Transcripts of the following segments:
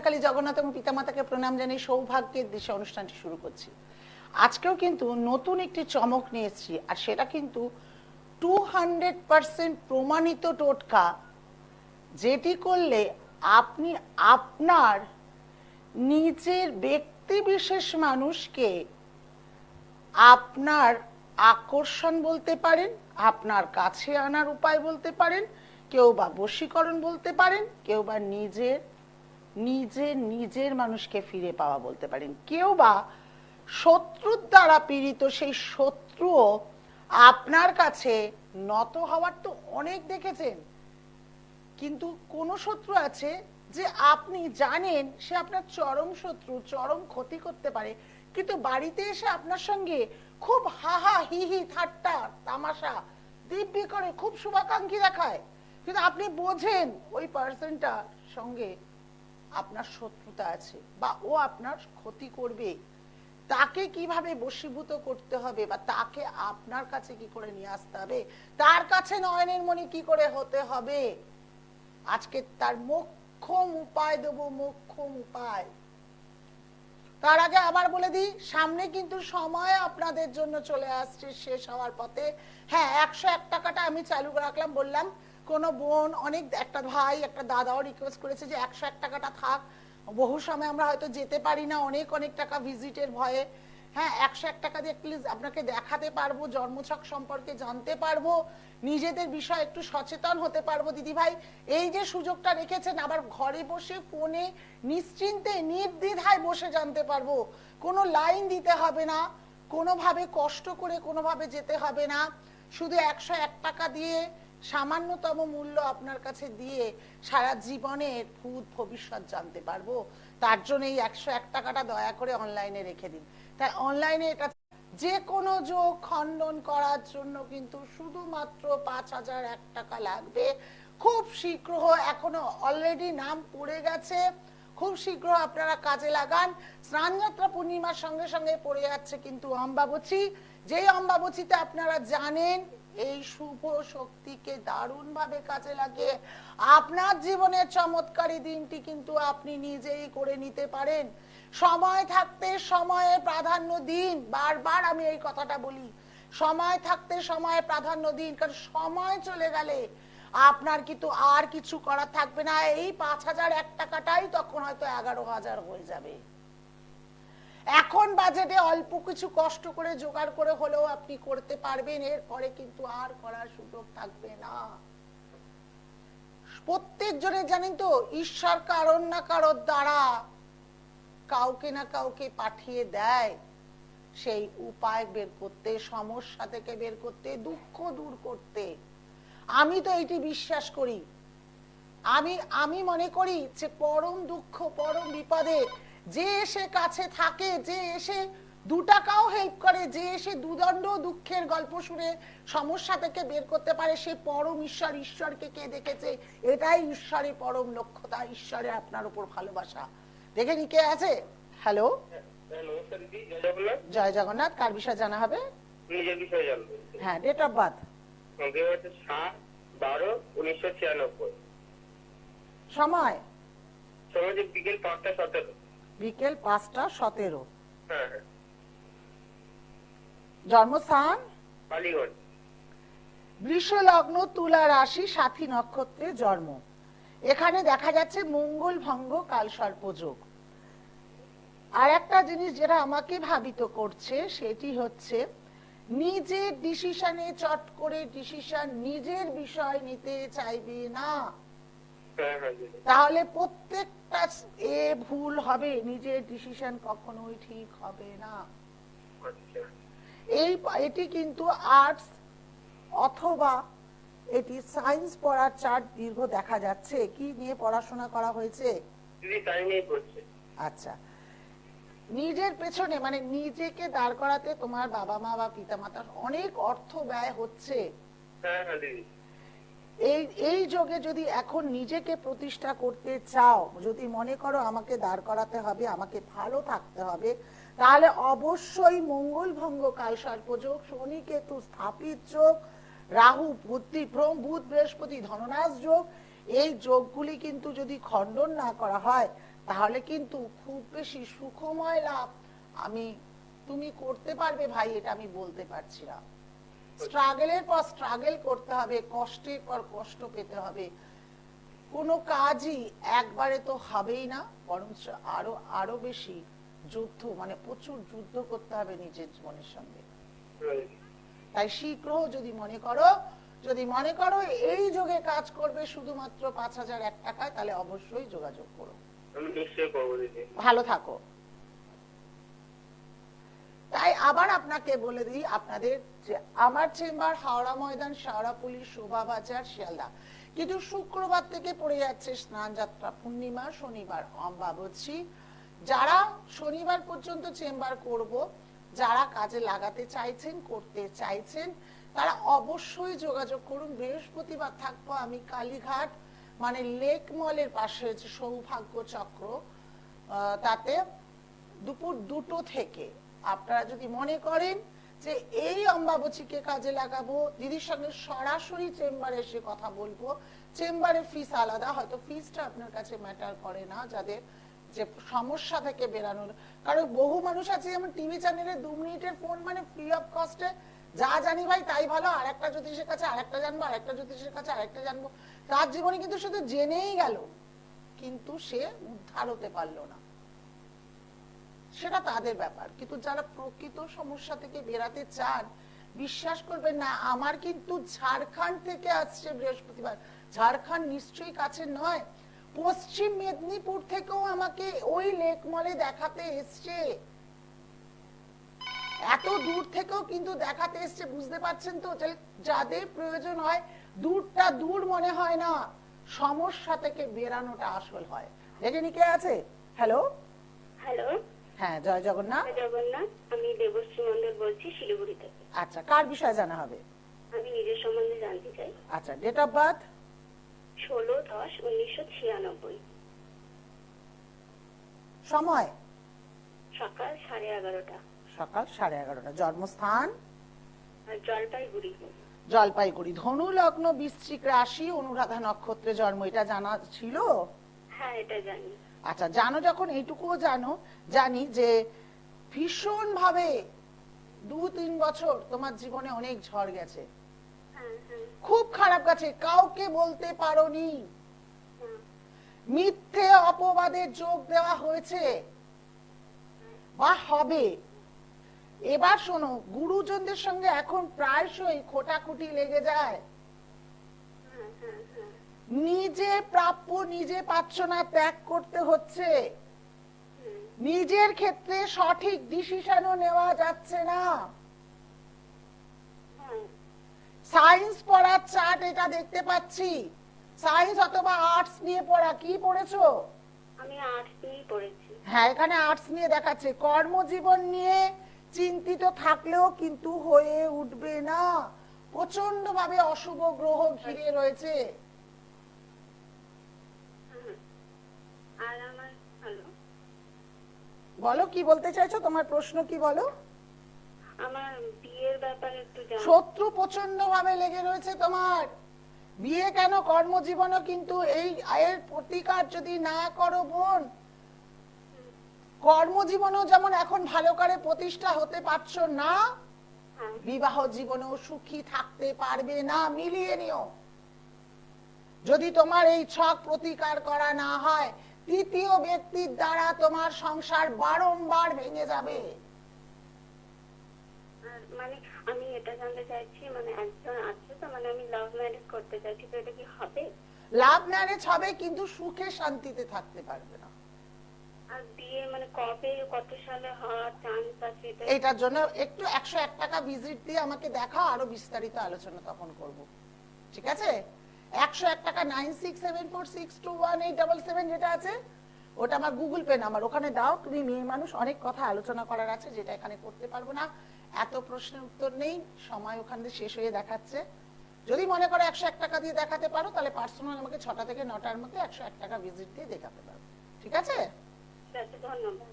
কালী জগন্নাথ এবং পিতামাতাকে প্রণাম জানিয়ে সৌভাগ্যের দেশে অনুষ্ঠানটি শুরু করছি। আজকেও কিন্তু নতুন একটি চমক নিয়ে এসেছি, আর সেটা কিন্তু 200% প্রমাণিত টোটকা, যেটি করলে আপনি আপনার নিজের ব্যক্তি বিশেষ মানুষকে আপনার আকর্ষণ বলতে পারেন, আপনার কাছে আনার উপায় বলতে পারেন, কেউ বা বশীকরণ বলতে পারেন, কেউ বা নিজের নিজের নিজের মানুষকে ফিরে পাওয়া বলতে পারেন, কেউ বা শত্রুর দ্বারা পীড়িত সেই শত্রুও আপনার কাছে নত হওয়ার তো অনেক দেখেছেন। কিন্তু কোন শত্রু আছে যে আপনি জানেন সে আপনার চরম শত্রু, চরম ক্ষতি করতে পারে, কিন্তু বাড়িতে এসে আপনার সঙ্গে খুব হাহা হি হি ঠাট্টা তামাশা দিব্যি করে, খুব শুভাকাঙ্ক্ষী দেখায়, কিন্তু আপনি বোঝেন ওই পার্সনটার সঙ্গে আপনার শত্রুতা আছে বা ও আপনার ক্ষতি করবে। তাকে কিভাবে বশীভূত করতে হবে বা তাকে আপনার কাছে কি করে নিয়ে আসতে হবে, তার কাছে নয়নের মণি কি করে হতে হবে, আজকে তার মোক্ষম উপায় দেবো, মোক্ষম উপায়। তার আগে আবার বলে দিই, সামনে কিন্তু সময় আপনাদের জন্য চলে আসছে শেষ হওয়ার পথে। হ্যাঁ, 101 টাকাটা আমি চালু রাখলাম, বললাম কোন বোন, অনেক একটা ভাই একটা দাদাও রিকোয়েস্ট করেছে যে 101 টাকাটা থাক, বহু সময় আমরা হয়তো যেতে পারি না, অনেক অনেক টাকা ভিজিটের ভয়ে। হ্যাঁ, 101 টাকা দিয়ে প্লিজ আপনাকে দেখাতে পারবো, জন্মছক সম্পর্কে জানতে পারবো, নিজেদের বিষয়ে একটু সচেতন হতে পারবো। দিদি ভাই, এই যে সুযোগটা রেখেছেন, আবার ঘরে বসে ফোনে নিশ্চিন্তে নির্দ্বিধায় বসে জানতে পারবো, কোনো লাইন দিতে হবে না, কোনোভাবে কষ্ট করে কোনোভাবে যেতে হবে না, শুধু 101 টাকা দিয়ে সামান্যতম মূল্য আপনার কাছে দিয়ে সারা জীবনের ভূত ভবিষ্যৎ জানতে পারবো। তার জন্য এই 101 টাকাটা দয়া করে অনলাইনে রেখে দিন। তাই অনলাইনে এটা যে কোনো যোগ খণ্ডন করার জন্য কিন্তু শুধুমাত্র 5001 টাকা লাগবে। খুব শীঘ্র, এখনো অলরেডি নাম পড়ে গেছে, খুব শীঘ্র আপনারা কাজে লাগান। স্নানযাত্রা পূর্ণিমার সঙ্গে সঙ্গে পড়ে যাচ্ছে কিন্তু অম্বাবচী, যেই অম্বাবচীতে আপনারা জানেন এই শুভ শক্তিকে দারুণ ভাবে কাজে লাগিয়ে আপনার জীবনের চমৎকারী দিনটি কিন্তু আপনি নিজেই করে নিতে পারেন। সময় থাকতে সময়ে প্রাধান্য দিন, বারবার আমি এই কথাটা বলি, সময় থাকতে সময়ে প্রাধান্য দিন, কারণ সময় চলে গেলে আপনার কিন্তু আর কিছু করার থাকবে না। এই 5001 টাকাটাই তখন হয়তো 11,000 হয়ে যাবে। এখন বাজেটে অল্প কিছু কষ্ট করে জোগাড় করে হলেও আপনি করতে পারবেন, এরপরে কিন্তু আর করার সুযোগ থাকবে না। প্রত্যেক জনের জানেন তো, ঈশ্বর কারণ না কারোর দ্বারা কাউকে না কাউকে পাঠিয়ে দেয় সেই উপায় বের করতে, সমস্যা থেকে বের করতে, দুঃখ দূর করতে। আমি তো এইটি বিশ্বাস করি। আমি মনে করি যে পরম দুঃখ, পরম বিপদে যে এসে কাছে থাকে, যে এসে 2 টাকাও হেল্প করে, যে এসে দুদণ্ড দুঃখের গল্প শুনে সমস্যা থেকে বের করতে পারে, সে পরম ঈশ্বর। ঈশ্বরকে কে দেখেছে? এটাই ঈশ্বরের পরম লক্ষ্যতা, ঈশ্বরের আপনার উপর ভালোবাসা। দেখে নি কে আছে? হ্যালো, জয় জগন্নাথ। কার বিষয় জানা হবে? নিজের বিষয়ে জানবো। হ্যাঁ, ডেট অফ বার্থ? 7/12/1996। সময়? সময় বিকেল 5টা 17। বিকেল 5টা 17। হ্যাঁ। জন্মস্থান? বালিগঞ্জ। বৃষ লগ্ন, তুলা রাশি, সাথী নক্ষত্রে জন্ম। এখানে দেখা যাচ্ছে মঙ্গল ভঙ্গ কাল সর্প যোগ। আর একটা জিনিস যেটা আমাকে ভাবিত করছে সেটি হচ্ছে নিজের ডিসিশনে চট করে ডিসিশন নিজের বিষয় নিতে চাইবে না, তাহলে প্রত্যেকটা ভুল হবে, নিজের ডিসিশন কখনোই ঠিক হবে না। এটি কিন্তু আর্টস অথবা এটি সায়েন্স পড়ার চার্ট দীর্ঘ দেখা যাচ্ছে। কি নিয়ে পড়াশোনা করা হয়েছে? আচ্ছা, নিজের পেছনে মানে নিজেকে দাঁড় করাতে তোমার বাবা মা বা পিতা মাতার অনেক অর্থ ব্যয় হচ্ছে। এই যোগে যদি এখন নিজেকে প্রতিষ্ঠা করতে চাও, যদি মনে করো আমাকে দাঁড় করাতে হবে, আমাকে ভালো থাকতে হবে, তাহলে অবশ্যই মঙ্গল ভঙ্গ কাল সর্প যোগ, শনি কেতু স্থাপিত যোগ, রাহু বুদ্ধি ভ্রম, বুধ বৃহস্পতি ধননাশ যোগ, এই যোগগুলি কিন্তু যদি খণ্ডন না করা হয় তাহলে কিন্তু খুব বেশি সুখময় লাভ তুমি করতে পারবে ভাই, এটা আমি বলতে পারছি না। স্ট্রাগলের পর স্ট্রাগল করতে হবে, কষ্টের পর কষ্ট পেতে হবে। কোনো কাজই একবারে তো হবেই না, বরঞ্চ আরো আরো বেশি যুদ্ধ, মানে প্রচুর যুদ্ধ করতে হবে নিজের জীবনের সঙ্গে। তাই শীঘ্র যদি মনে করো এই যোগে কাজ করবে শুধুমাত্র 5,001 টাকায়, তাহলে অবশ্যই যোগাযোগ করো। আমি নিশ্চয়ই করবো দিদি। ভালো থাকো। তাই আবার আপনাকে বলে দিই, আপনাদের যে আমার চেম্বার হাওড়া ময়দান, শেওড়াফুলি, শোভাবাজার, শিয়ালদা। কিন্তু শুক্রবার থেকে পড়ে যাচ্ছে স্নান যাত্রা পূর্ণিমা, শনিবার অমাবস্যা। যারা শনিবার পর্যন্ত চেম্বার করব, যারা কাজে লাগাতে চাইছেন, করতে চাইছেন, তারা অবশ্যই যোগাযোগ করুন। বৃহস্পতিবার থাকবো আমি কালীঘাট, মানে লেক মলের পাশে হচ্ছে সৌভাগ্য চক্র, তাতে দুপুর 2টো থেকে। আপনারা যদি মনে করেন যে এই অম্বাবচীকে কাজে লাগাবো, দিদির সঙ্গে সরাসরি চেম্বারে এসে কথা বলবো, চেম্বারের ফিস আলাদা, হয়তো ফিসটা আপনার কাছে ম্যাটার করে না, যাদের যে সমস্যা থেকে বেরানোর। কারণ বহু মানুষ আছে যেমন টিভি চ্যানেলে 2 মিনিটের ফোন, মানে ফ্রি অফ কস্টে যা জানি ভাই তাই ভালো, আরেকটা জ্যোতিষের কাছে আরেকটা জানবো, আরেকটা জ্যোতিষের কাছে আরেকটা জানবো, তার জীবনে কিন্তু শুধু জেনেই গেল, কিন্তু সে উদ্ধার হতে পারলো না, সেটা তাদের ব্যাপার। কিন্তু যারা প্রকৃত সমস্যা থেকে বেরাতে চান, বিশ্বাস করবেন না, আমার কিন্তু ঝাড়খণ্ড থেকে আসছে বৃহস্পতিবার। ঝাড়খণ্ড নিশ্চয়ই কাছে নয়, পশ্চিম মেদিনীপুর থেকেও আমাকে ওই লেক মলে দেখাতে এসছে, এত দূর থেকেও কিন্তু দেখাতে এসছে। বুঝতে পারছেন তো, যাদের প্রয়োজন হয়, দূরটা দূর মনে হয় না, সমস্যা থেকে বেরানোটা আসল হয়। দেখে নি কে আছে? হ্যালো হ্যালো, হ্যাঁ, জয় জগন্নাথ। জগন্নাথ। আমি দেবশ্রী মন্ডল বলছি, শিলিগুড়ি থেকে। আচ্ছা, কার বিষয়ে জানা হবে? আমি নিজের সম্বন্ধে জানতে চাই। আচ্ছা, ডেট অফ বার্থ? 16/10/1996, সময়? সকাল 11:30টা। সকাল 11:30টা। জন্মস্থান? আর জলপাইগুড়ি। জলপাইগুড়ি। ধনু লগ্ন, বৃশ্চিক রাশি, অনুরাধা নক্ষত্রে জন্ম, এটা জানা ছিল? হ্যাঁ, এটা জানি। আচ্ছা, জানো যখন, এইটুকুও জানি যে ভীষণ ভাবে 2-3 বছর তোমার জীবনে অনেক ঝড় গেছে, হ্যাঁ হ্যাঁ খুব খারাপ গেছে, কাউকে বলতে পারোনি, হ্যাঁ। মিথ্যে অপবাদের যোগ দেওয়া হয়েছে বা হবে। এবার শোনো, গুরুজনদের সঙ্গে এখন প্রায়শই খোটাখুটি লেগে যায়, নিজে প্রাপ্য নিজে পাচ্ছ না, ত্যাগ করতে হচ্ছে, নিজের ক্ষেত্রে সঠিক ডিসিশনও নেওয়া যাচ্ছে না। সায়েন্স পড়ার চার্ট এটা দেখতে পাচ্ছি, সায়েন্স অথবা আর্টস নিয়ে পড়া, কি পড়েছো? আমি আর্টস নিয়ে পড়েছি। হ্যাঁ, এখানে আর্টস নিয়ে দেখাচ্ছে। কর্মজীবন নিয়ে চিন্তিত থাকলেও কিন্তু হয়ে উঠবে না, প্রচন্ড ভাবে অশুভ গ্রহ ঘিরে রয়েছে। আর আমার, হ্যালো, বলো কি বলতে চাইছো, তোমার প্রশ্ন কি বলো? আমার বিয়ের ব্যাপারে একটু জানতে। শত্রু প্রচন্ড ভাবে লেগে রয়েছে তোমার, বিয়ে কেন, কর্মজীবনও কিন্তু এই এর প্রতিকার যদি না করো বোন, কর্মজীবনও যেমন এখন ভালো করে প্রতিষ্ঠা হতে পারছো না, বিবাহ জীবনেও সুখী থাকতে পারবে না। মিলিয়ে নিও, যদি তোমার এই ছক প্রতিকার করা না হয়, তৃতীয় ব্যক্তির দ্বারা তোমার সংসার বারংবার ভেঙে যাবে। মানে আমি এটা জানতে চাইছি, মানে একজন আছে তো, মানে আমি লাভ ম্যারেজ করতে চাইছি, তো এটা কি হবে? লাভ ম্যারেজ হবে, কিন্তু সুখে শান্তিতে থাকতে পারবে না। আর বিয়ে মানে কবে, কত সালে হওয়ার চান্স আছে? এটার জন্য একটু 101 টাকা ভিজিট দিয়ে আমাকে দেখাও, আরো বিস্তারিত আলোচনা তখন করব, ঠিক আছে? 101 টাকা 9674621877 যেটা আছে, ওটা আমার গুগল পে নাম্বার, ওখানে দাও। তুমি মেয়ে মানুষ, অনেক কথা আলোচনা করার আছে, যেটা এখানে করতে পারবো না, এত প্রশ্নের উত্তর নেই, সময় ওখানে শেষ হয়ে দেখাচ্ছে। যদি মনে করো 101 টাকা দিয়ে দেখাতে পারো, তাহলে পার্সোনাল আমাকে 6টা থেকে 9টার মধ্যে 101 টাকা ভিজিট দিয়ে দেখাতে পারো, ঠিক আছে? ধন্যবাদ।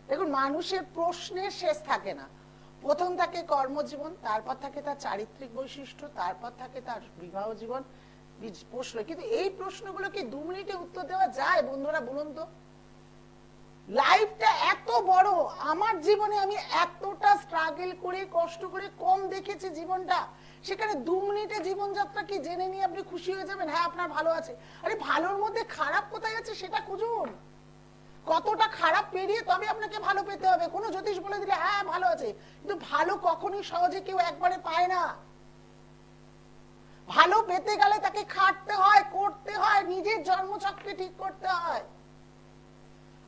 দেখুন, মানুষের প্রশ্নের শেষ থাকে না। প্রথম থাকে কর্মজীবন, তারপর থাকে তার চারিত্রিক বৈশিষ্ট্য, তারপর থাকে তার বিবাহ জীবন, প্রশ্ন, কিন্তু এই প্রশ্নগুলো কি 2 মিনিটে উত্তর দেওয়া যায়? বন্ধুরা বলুন তো, লাইফটা এত বড়, আমার জীবনে আমি এতটা স্ট্রাগল করে কষ্ট করে কম দেখেছি জীবনটা, সেখানে 2 মিনিটে জীবনযাত্রা কি জেনে নিয়ে আপনি খুশি হয়ে যাবেন? হ্যাঁ আপনার ভালো আছে, আরে ভালোর মধ্যে খারাপ কোথায় আছে সেটা খুঁজুন। কতটা খারাপ পেরিয়ে তবে আপনাকে ভালো পেতে হবে। কোনো জ্যোতিষ বলে দিলে হ্যাঁ ভালো আছে, কিন্তু ভালো কখনোই সহজে কেউ একবারে পায় না। ভালো পেতে গেলে তাকে খাটতে হয়, করতে হয়, নিজের জন্মচক্রে ঠিক করতে হয়।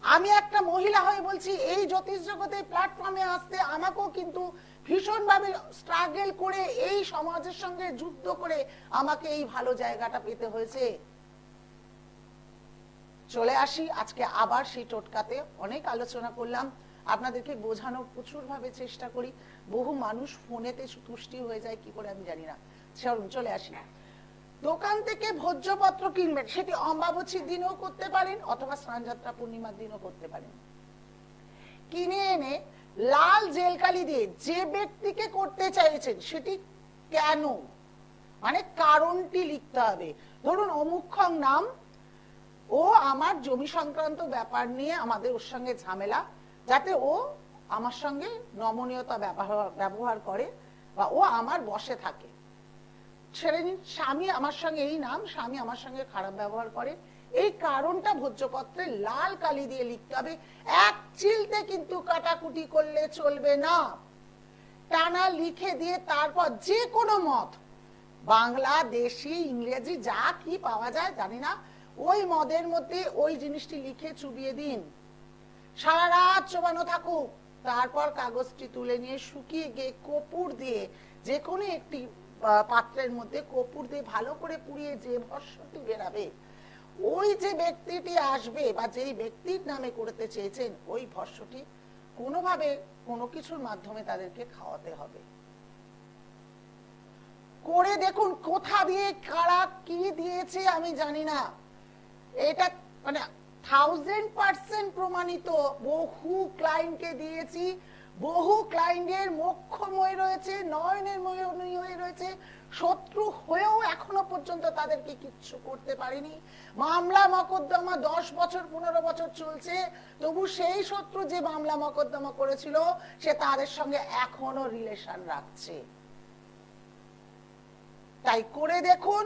আমি একটা মহিলা হয়ে বলছি, এই জ্যোতিষ জগতে প্ল্যাটফর্মে আসতে আমাকেও কিন্তু ভীষণভাবে স্ট্রাগল করে এই সমাজের সঙ্গে যুদ্ধ করে আমাকে এই ভালো জায়গাটা পেতে হয়েছে। চলে আসি আজকে আবার সেই টোটকাতে। অনেক আলোচনা করলাম, আপনাদেরকে বোঝানোর প্রচুর ভাবে চেষ্টা করি, বহু মানুষ ফোনেতে তুষ্টি হয়ে যায় কি করে আমি জানি না। চলে আসি, দোকান থেকে ভোজ্যপত্র কিনবেন, সেটি অমাবস্যার দিনও করতে পারেন অথবা স্নানযাত্রা পূর্ণিমার দিনও করতে পারেন। কিনে এনে লাল জেলকালি দিয়ে যে ব্যক্তিকে করতে চাইছেন সেটি কেন, মানে কারণটি লিখতে হবে। ধরুন অমুক্ষং নাম, ও আমার জমি সংক্রান্ত ব্যাপার নিয়ে আমাদের ওর সঙ্গে ঝামেলা, যাতে ও আমার সঙ্গে নমনীয়তা ব্যবহার করে বা ও আমার বসে থাকে। ছেড়ে নিন, স্বামী আমার সঙ্গে এই নাম, স্বামী আমার সঙ্গে খারাপ ব্যবহার করে, এই কারণটা ভোজ্যপত্রে লাল কালি দিয়ে লিখতে হবে। এক চিলতে কিন্তু কাটাকুটি করলে চলবে না, টানা লিখে দিয়ে তারপর যে কোনো মত, বাংলা, দেশি, ইংরেজি যা কি পাওয়া যায় জানি না, ওই মদের মধ্যে ওই জিনিসটি লিখে চুবিয়ে দিন, সারা রাত চোবানো থাকুক। তারপর কাগজটি তুলে নিয়ে শুকিয়ে গিয়ে কর্পূর দিয়ে যে কোনো একটি পাত্রের মধ্যে কর্পূর দিয়ে ভালো করে পুড়িয়ে যে ভস্মটি বেরাবে, ওই যে ব্যক্তিটি আসবে বা যেই ব্যক্তির নামে করতে চেয়েছেন ওই ভস্মটি কোনোভাবে কোনো কিছুর মাধ্যমে তাদেরকে খাওয়াতে হবে। করে দেখুন, কোথা দিয়ে কারা কি দিয়েছে আমি জানি না, এটা মানে 1000% প্রমাণিত। বহু ক্লায়েন্টকে দিয়েছি, বহু ক্লায়েন্টের মোক্ষময় রয়েছে, নয়নের ময় হয়ে রয়েছে, শত্রু হয়েও এখনো পর্যন্ত তাদেরকে কিচ্ছু করতে পারেনি। মামলা মকদ্দমা 10 বছর 15 বছর চলছে, তবু সেই শত্রু যে মামলা মকদ্দমা করেছিল সে তাদের সঙ্গে এখনো রিলেশন রাখছে। তাই করে দেখুন,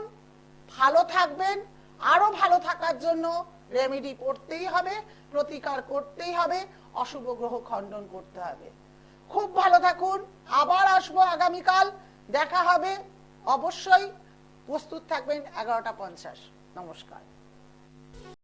ভালো থাকবেন। আরো ভালো থাকার জন্য রেমেডি পড়তেই হবে, প্রতিকার করতেই হবে, অশুভ গ্রহ খণ্ডন করতে হবে। খুব ভালো থাকুন, আবার আসবো আগামীকাল, দেখা হবে। অবশ্যই প্রস্তুত থাকবেন 11টা 50। নমস্কার।